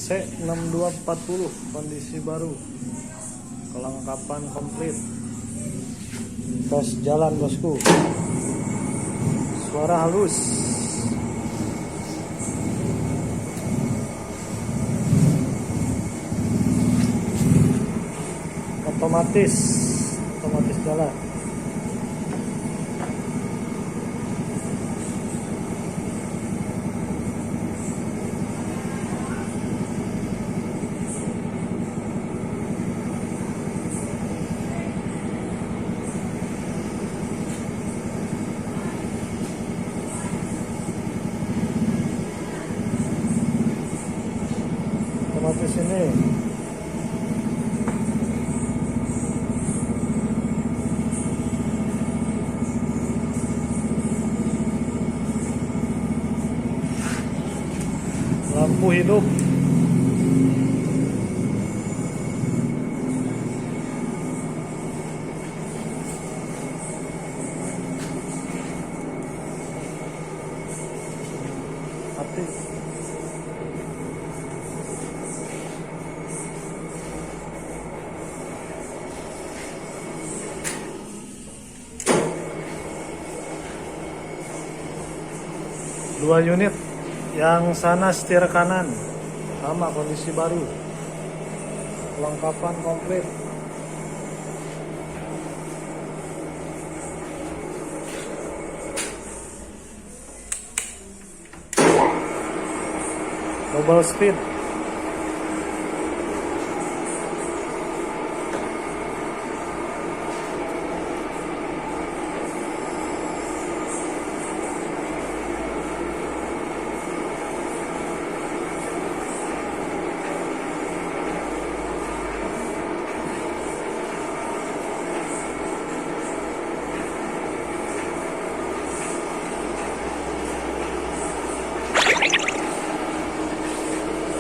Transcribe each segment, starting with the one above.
C6240 kondisi baru, kelengkapan komplit. Tes jalan bosku, suara halus, otomatis jalan. Otomatis ini lampu hidup, aktif. Dua unit, yang sana setir kanan sama kondisi baru, kelengkapan komplit. Double speed.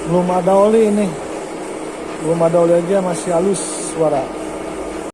Belum ada oli ini, belum ada oli aja masih halus suara.